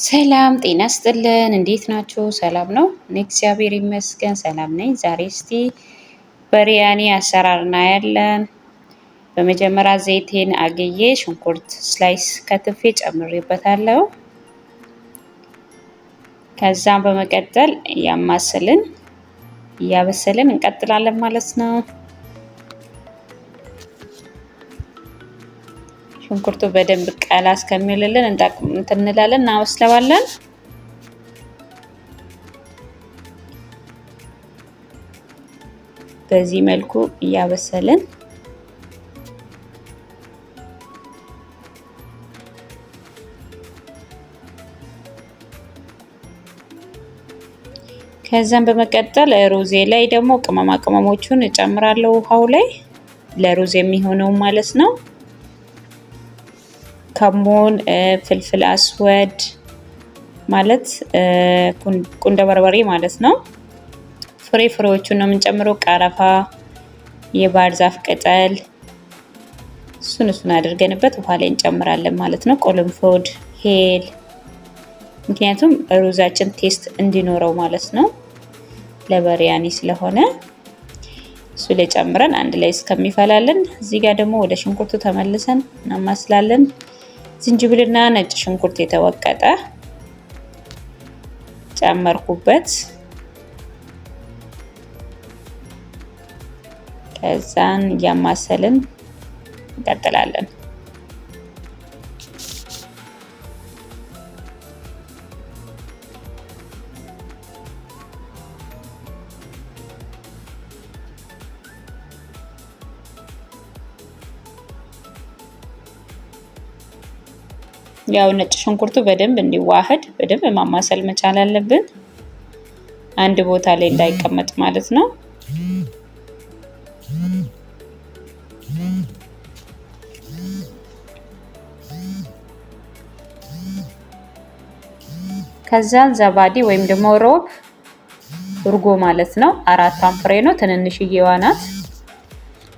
ሰላም ጤና ይስጥልን። እንዴት ናችሁ? ሰላም ነው? እኔ እግዚአብሔር ይመስገን ሰላም ነኝ። ዛሬ እስቲ በሪያኒ አሰራር እናያለን። በመጀመሪያ ዘይቴን አግዬ ሽንኩርት ስላይስ ከትፌ ጨምሬበታለሁ። ከዛም በመቀጠል እያበሰልን እንቀጥላለን ማለት ነው። ሽንኩርቱ በደንብ ቀላ እስከሚልልን እንላለን እናበስለዋለን። በዚህ መልኩ እያበሰልን ከዛም በመቀጠል ሩዜ ላይ ደግሞ ቅመማ ቅመሞቹን እጨምራለሁ ውሃው ላይ ለሩዝ የሚሆነው ማለት ነው። ከሞን፣ ፍልፍል አስወድ ማለት ቁንደ በርበሬ ማለት ነው። ፍሬዎቹን ነው የምንጨምረው። ቀረፋ፣ የባህር ዛፍ ቅጠል እሱን አድርገንበት ውሃ ላይ እንጨምራለን ማለት ነው። ቆልንፎድ፣ ሄል ምክንያቱም ሩዛችን ቴስት እንዲኖረው ማለት ነው። ለበሪያኒ ስለሆነ እሱ ላይ ጨምረን አንድ ላይ እስከሚፈላልን እዚህ ጋር ደግሞ ወደ ሽንኩርቱ ተመልሰን እናማስላለን። ዝንጅብልና ነጭ ሽንኩርት የተወቀጠ ጨመርኩበት። ከዛን እያማሰልን እንቀጥላለን። ያው ነጭ ሽንኩርቱ በደንብ እንዲዋሃድ በደንብ ማማሰል መቻል አለብን። አንድ ቦታ ላይ እንዳይቀመጥ ማለት ነው። ከዛን ዘባዲ ወይም ደግሞ ሮብ እርጎ ማለት ነው። 4 ፍሬ ነው። ትንንሽዬዋ ናት፣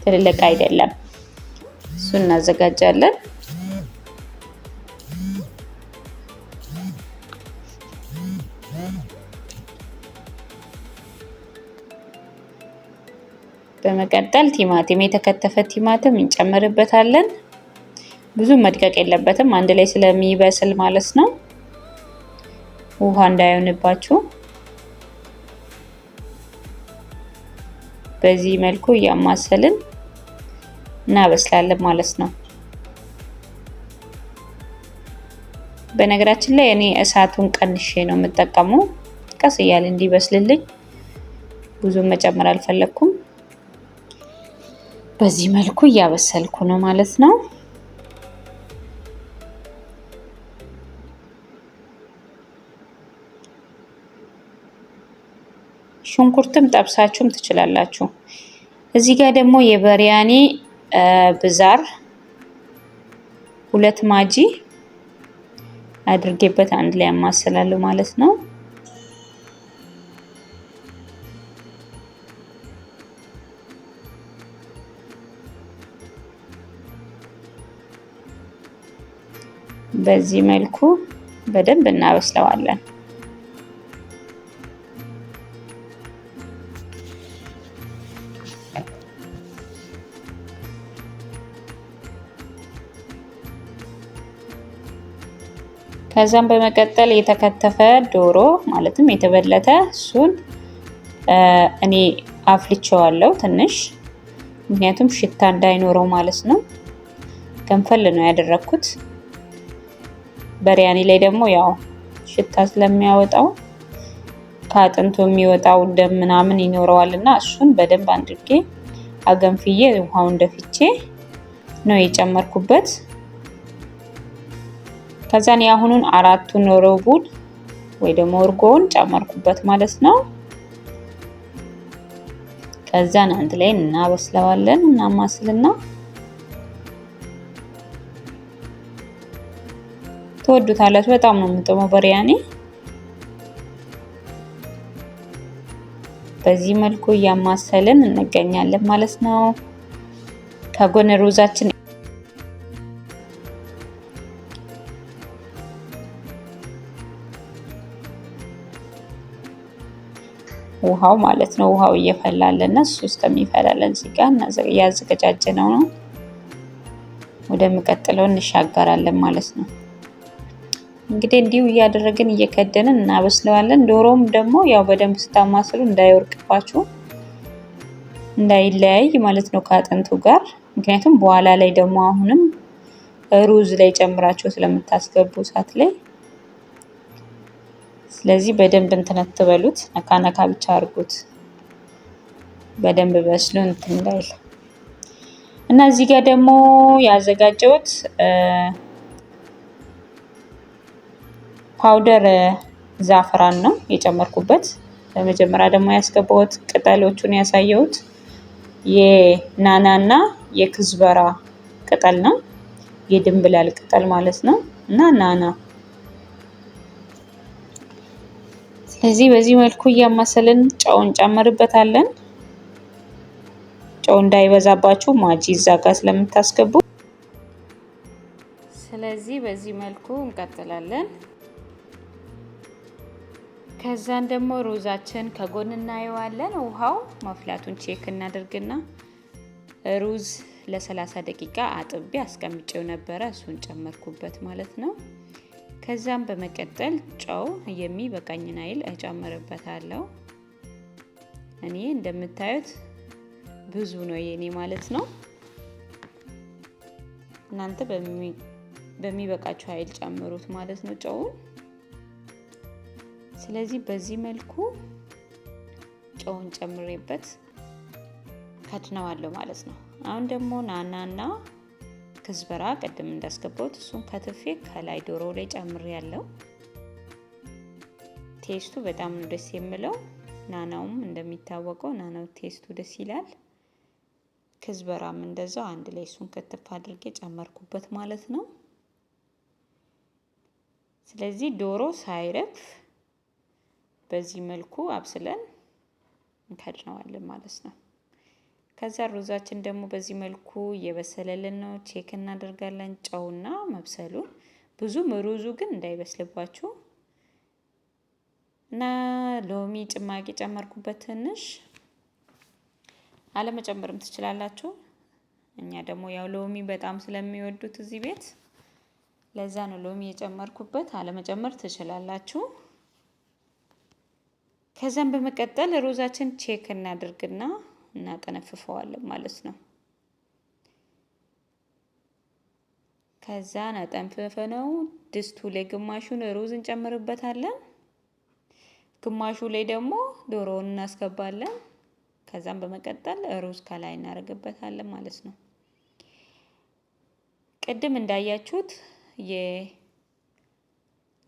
ትልልቅ አይደለም። እሱን እናዘጋጃለን። በመቀጠል ቲማቲም፣ የተከተፈ ቲማቲም እንጨምርበታለን። ብዙ መድቀቅ የለበትም አንድ ላይ ስለሚበስል ማለት ነው። ውሃ እንዳይሆንባችሁ በዚህ መልኩ እያማሰልን እናበስላለን ማለት ነው። በነገራችን ላይ እኔ እሳቱን ቀንሼ ነው የምጠቀመው፣ ቀስ እያለ እንዲበስልልኝ ብዙ መጨመር አልፈለኩም። በዚህ መልኩ እያበሰልኩ ነው ማለት ነው። ሽንኩርትም ጠብሳችሁም ትችላላችሁ። እዚህ ጋር ደግሞ የበሪያኒ ብዛር 2 ማጂ አድርጌበት አንድ ላይ አማስላለሁ ማለት ነው። በዚህ መልኩ በደንብ እናበስለዋለን። ከዛም በመቀጠል የተከተፈ ዶሮ ማለትም የተበለተ እሱን እኔ አፍልቼዋለሁ ትንሽ፣ ምክንያቱም ሽታ እንዳይኖረው ማለት ነው። ገንፈል ነው ያደረኩት። በሪያኒ ላይ ደግሞ ያው ሽታ ስለሚያወጣው ከአጥንቱ የሚወጣው ደም ምናምን ይኖረዋልና እሱን በደንብ አድርጌ አገንፍዬ ውሃውን ደፍቼ ነው የጨመርኩበት። ከዛን ያሁኑን 4ቱን ሮቡን ወይ ደግሞ እርጎውን ጨመርኩበት ማለት ነው። ከዛን አንድ ላይ እናበስለዋለን። እናማስልና ትወዱታላችሁ። በጣም ነው የምጥመው በሪያኒ። በዚህ መልኩ እያማሰልን እንገኛለን ማለት ነው። ከጎን ሩዛችን ውሃው ማለት ነው። ውሃው እየፈላልና እሱ እስከሚፈላለን እዚህ ጋር ያዘገጃጀነው ነው። ወደሚቀጥለው እንሻገራለን ማለት ነው። እንግዲህ እንዲሁ እያደረግን እየከደንን እናበስለዋለን። ዶሮም ደግሞ ያው በደንብ ስታማስሉ እንዳይወርቅባችሁ እንዳይለያይ ማለት ነው ከአጥንቱ ጋር። ምክንያቱም በኋላ ላይ ደግሞ አሁንም ሩዝ ላይ ጨምራችሁ ስለምታስገቡ እሳት ላይ፣ ስለዚህ በደንብ እንትን አትበሉት፣ ነካ ነካ ብቻ አድርጉት በደንብ በስሎ እንትን እንዳይል እና እዚህ ጋር ደግሞ ያዘጋጀሁት ፓውደር ዛፍራን ነው የጨመርኩበት። በመጀመሪያ ደግሞ ያስገባሁት ቅጠሎቹን ያሳየሁት የናናና የክዝበራ ቅጠል ነው፣ የድንብላል ቅጠል ማለት ነው እና ናና። ስለዚህ በዚህ መልኩ እያማሰልን ጨው እንጨምርበታለን። ጨው እንዳይበዛባችሁ ማጂ እዛ ጋር ስለምታስገቡ፣ ስለዚህ በዚህ መልኩ እንቀጥላለን። ከዛን ደግሞ ሩዛችን ከጎን እናየዋለን። ውሃው መፍላቱን ቼክ እናደርግና ሩዝ ለ30 ደቂቃ አጥቤ አስቀምጬው ነበረ፣ እሱን ጨመርኩበት ማለት ነው። ከዛም በመቀጠል ጨው የሚበቃኝን አይል እጨምርበታለሁ። እኔ እንደምታዩት ብዙ ነው የኔ ማለት ነው። እናንተ በሚበቃችሁ አይል ጨምሩት ማለት ነው ጨውን። ስለዚህ በዚህ መልኩ ጨውን ጨምሬበት ከድነዋለሁ ማለት ነው። አሁን ደግሞ ናናና ክዝበራ ቀደም እንዳስገባሁት እሱን ከትፌ ከላይ ዶሮ ላይ ጨምሬያለሁ። ቴስቱ በጣም ነው ደስ የሚለው። ናናውም እንደሚታወቀው ናናው ቴስቱ ደስ ይላል። ክዝበራም እንደዛው አንድ ላይ እሱን ክትፍ አድርጌ ጨመርኩበት ማለት ነው። ስለዚህ ዶሮ ሳይረፍ በዚህ መልኩ አብስለን እንከድነዋለን ማለት ነው። ከዛ ሩዛችን ደግሞ በዚህ መልኩ እየበሰለልን ነው። ቼክ እናደርጋለን ጨውና መብሰሉን። ብዙም ሩዙ ግን እንዳይበስልባችሁ እና ሎሚ ጭማቂ ጨመርኩበት። ትንሽ አለመጨመርም ትችላላችሁ። እኛ ደግሞ ያው ሎሚ በጣም ስለሚወዱት እዚህ ቤት ለዛ ነው ሎሚ የጨመርኩበት። አለመጨመር ትችላላችሁ። ከዛም በመቀጠል ሩዛችን ቼክ እናድርግና እናጠነፍፈዋለን ማለት ነው። ከዛ አጠንፍፈነው ድስቱ ላይ ግማሹን ሩዝ እንጨምርበታለን፣ ግማሹ ላይ ደግሞ ዶሮውን እናስገባለን። ከዛም በመቀጠል ሩዝ ከላይ እናደርግበታለን ማለት ነው። ቅድም እንዳያችሁት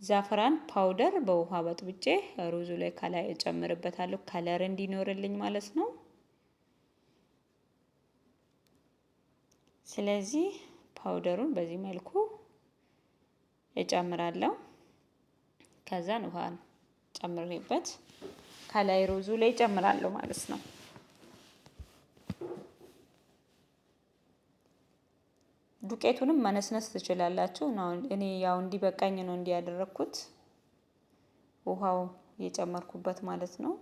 የዛፍራን ፓውደር በውሃ በጥብጬ ሩዙ ላይ ከላይ እጨምርበታለሁ ከለር እንዲኖርልኝ ማለት ነው። ስለዚህ ፓውደሩን በዚህ መልኩ እጨምራለሁ። ከዛን ውሃን ጨምሬበት ከላይ ሩዙ ላይ እጨምራለሁ ማለት ነው። ዱቄቱንም መነስነስ ትችላላችሁ። እኔ ያው እንዲበቃኝ ነው እንዲያደረኩት ውሃው የጨመርኩበት ማለት ነው።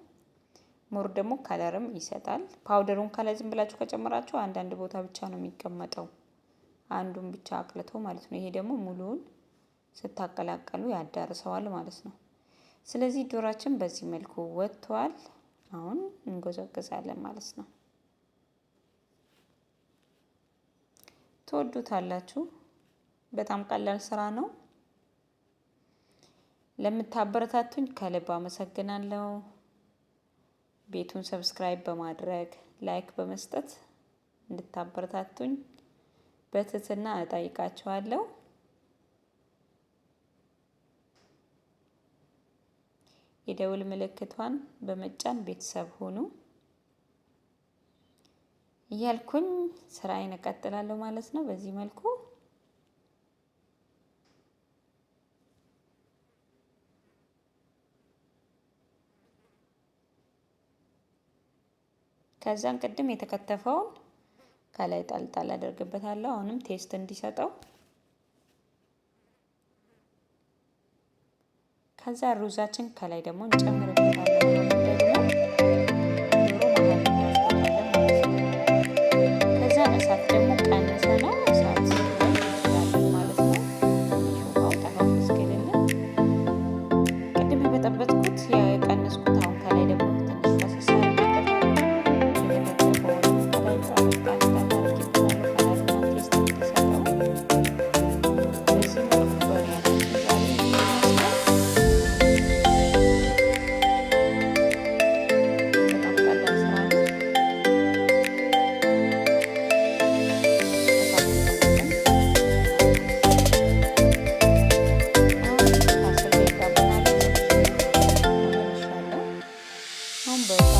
ሞር ደግሞ ከለርም ይሰጣል። ፓውደሩን ከላይ ዝም ብላችሁ ከጨመራችሁ አንዳንድ ቦታ ብቻ ነው የሚቀመጠው፣ አንዱን ብቻ አቅልቶ ማለት ነው። ይሄ ደግሞ ሙሉውን ስታቀላቀሉ ያዳርሰዋል ማለት ነው። ስለዚህ ዶሯችን በዚህ መልኩ ወጥቷል። አሁን እንጎዘጎዛለን ማለት ነው። ትወዱታላችሁ። በጣም ቀላል ስራ ነው። ለምታበረታቱኝ ከልብ አመሰግናለሁ። ቤቱን ሰብስክራይብ በማድረግ ላይክ በመስጠት እንድታበረታቱኝ በትህትና እጠይቃችኋለሁ። የደውል ምልክቷን በመጫን ቤተሰብ ሁኑ እያልኩኝ ስራዬን እቀጥላለሁ ማለት ነው። በዚህ መልኩ ከዛን ቅድም የተከተፈውን ከላይ ጣልጣል አደርግበታለሁ። አሁንም ቴስት እንዲሰጠው ከዛ ሩዛችን ከላይ ደግሞ እንጨምርበታለን። ከዛ እሳት ደግሞ ቀንሰ ነው እሳት ማለት ነው። ውሃው ጠፋፍ እስኪልልን ቅድም የበጠበጥኩት የቀነስኩት አሁን ከላይ ደግሞ ትንሽ ፈሰስ number